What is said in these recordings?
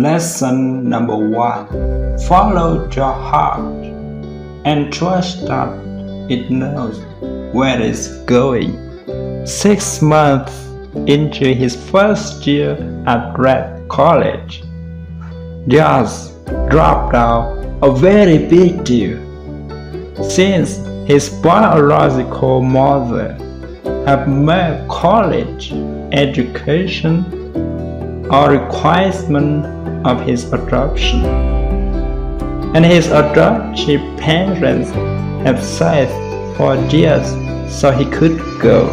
Lesson number 1. Follow your heart and trust that it knows where it's going. 6 months into his first year at Red College, Josh dropped out a very big deal, since his biological mother had made college education a requirement of his adoption, and his adoptive parents had saved for years so he could go.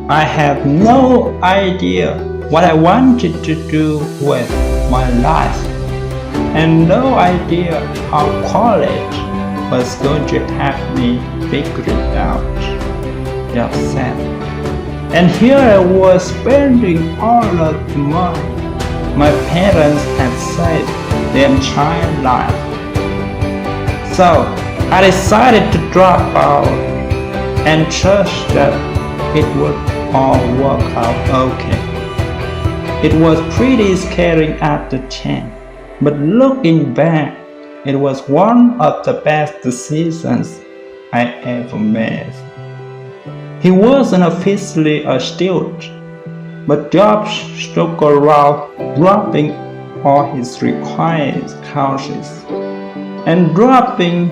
I had no idea what I wanted to do with my life, and no idea how college was going to have me figure it out, Josh said. And here I was spending all of the money my parents had saved their entire life. So I decided to drop out and trust that it would all work out okay. It was pretty scary at the time, but looking back, it was one of the best decisions I ever made. He wasn't officially a student, but Josh stuck around dropping all his required courses and dropping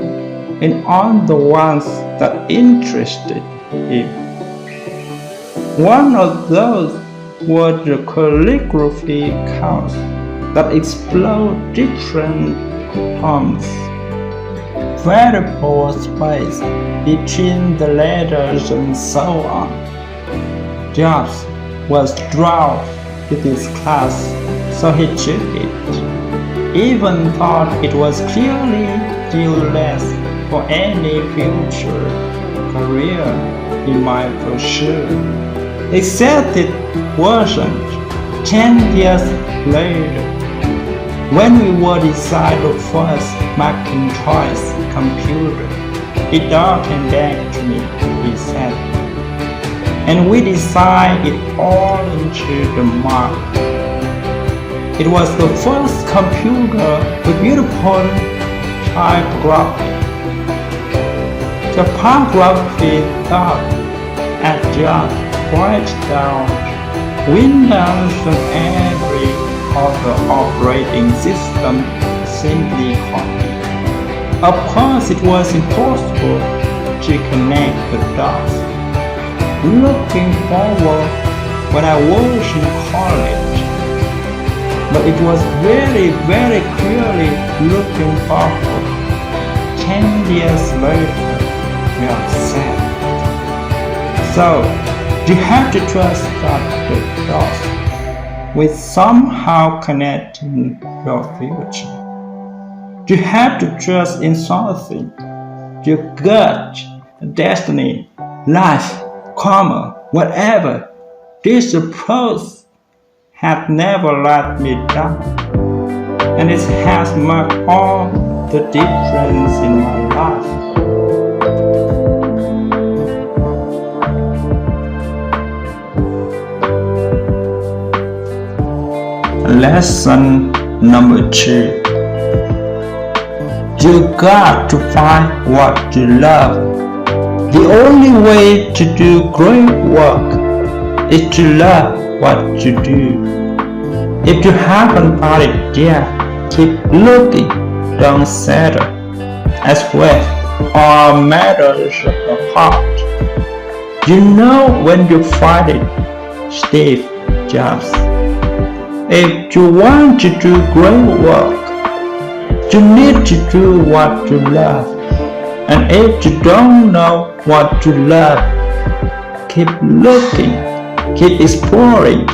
in on the ones that interested him. One of those was the calligraphy course that explored different terms, variable space between the letters and so on. Josh was drawn to this class, so he took it, even thought it was clearly useless for any future career he might pursue. Except it wasn't. 10 years later, when we were designing the first Macintosh computer, it all came back to me, he said. And we designed it all into the market. It was the first computer with beautiful typography. The typography thought at just right down Windows and every other operating system simply copied. Of course, it was impossible to connect the dots. Looking forward when I was in college, but it was very, very clearly looking forward. 10 years later, we are set. So, you have to trust that the dots will somehow connect your future. You have to trust in something, your gut, destiny, life, karma, whatever. This approach has never let me down, and it has made all the difference in my life. Lesson number 2. You got to find what you love. The only way to do great work is to love what you do. If you haven't found it yet, keep looking, don't settle. As with all matters of the heart, you know when you find it, Steve Jobs. If you want to do great work, you need to do what you love. And if you don't know what you love, keep looking, keep exploring,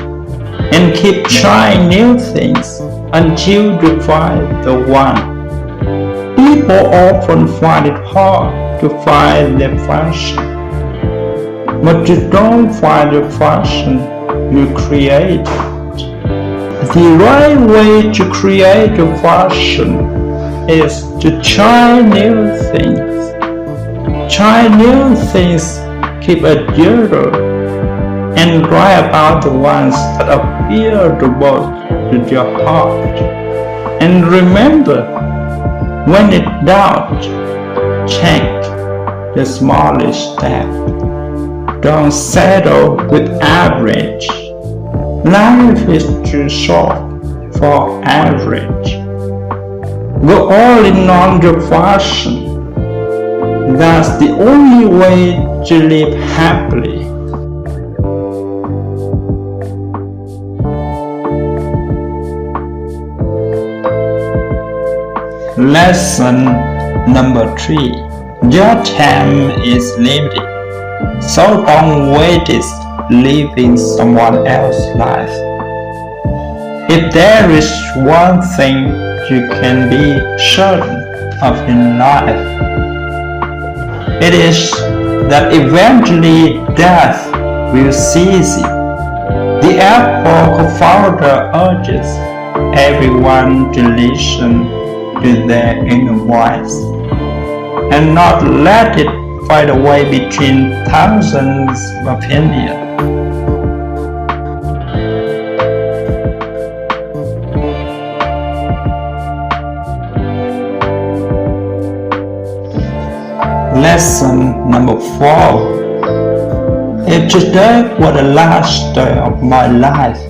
and keep trying new things until you find the one. People often find it hard to find their passion, but you don't find your passion, you create it. The right way to create a passion is to try new things. Try new things, keep a journal, and write about the ones that appeal the most to your heart. And remember, when in doubt, check the smallest step. Don't settle with average. Life is too short for average. Go all in on your passion. That's the only way to live happily. Lesson number 3. Your time is limited, so don't waste living someone else's life. If there is one thing you can be certain of in life, it is that eventually death will seize you. The Apple founder urges everyone to listen to their inner voice and not let it fight away between thousands of opinions. Lesson number 4. If today were the last day of my life,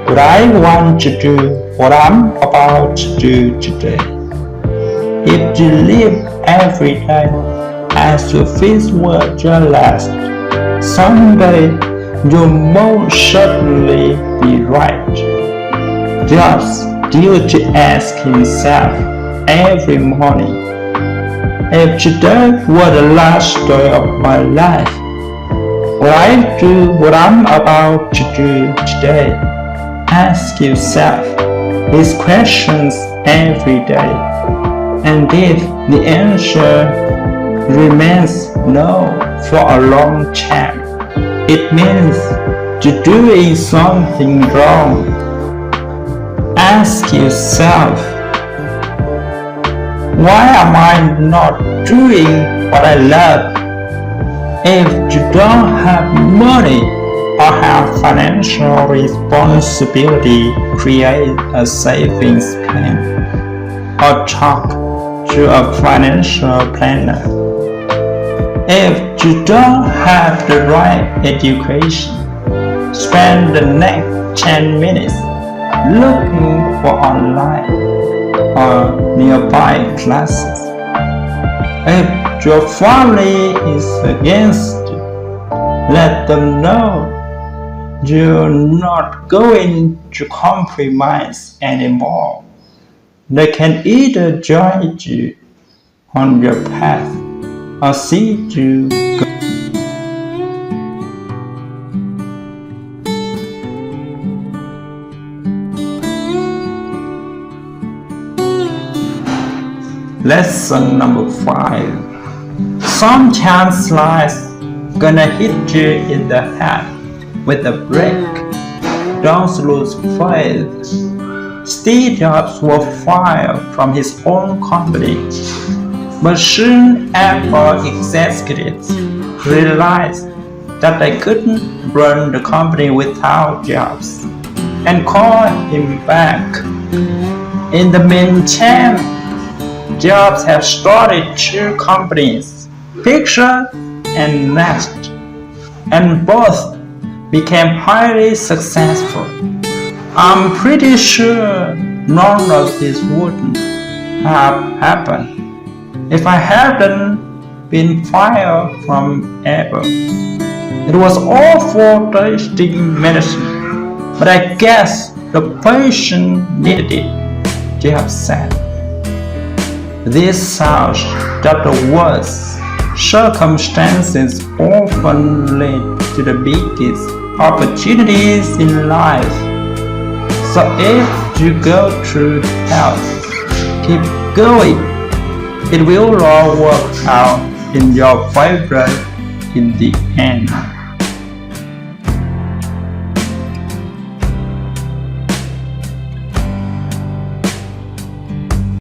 would I want to do what I'm about to do today? If you live every day as if it were your last, someday you'll most certainly be right. Just due to ask himself every morning, if today were the last day of my life, would I do what I'm about to do today? Ask yourself these questions every day, and if the answer remains no for a long time, it means you're doing something wrong. Ask yourself, why am I not doing what I love? If you don't have money or have financial responsibility, create a savings plan or talk to a financial planner. If you don't have the right education, spend the next 10 minutes looking for online or nearby classes. If your family is against you, let them know you're not going to compromise anymore. They can either join you on your path or see you go. Lesson number 5. Sometimes life's gonna hit you in the head with a brick. Don't lose faith. Steve Jobs was fired from his own company, but soon Apple executives realized that they couldn't run the company without Jobs and called him back. In the meantime, Jobs have started 2 companies, Pixar and Next, and both became highly successful. I'm pretty sure none of this wouldn't have happened if I hadn't been fired from Apple. It was all for tasting medicine, but I guess the patient needed it, Jobs said. This shows that the worst circumstances often lead to the biggest opportunities in life. So if you go through hell, keep going. It will all work out in your favor in the end.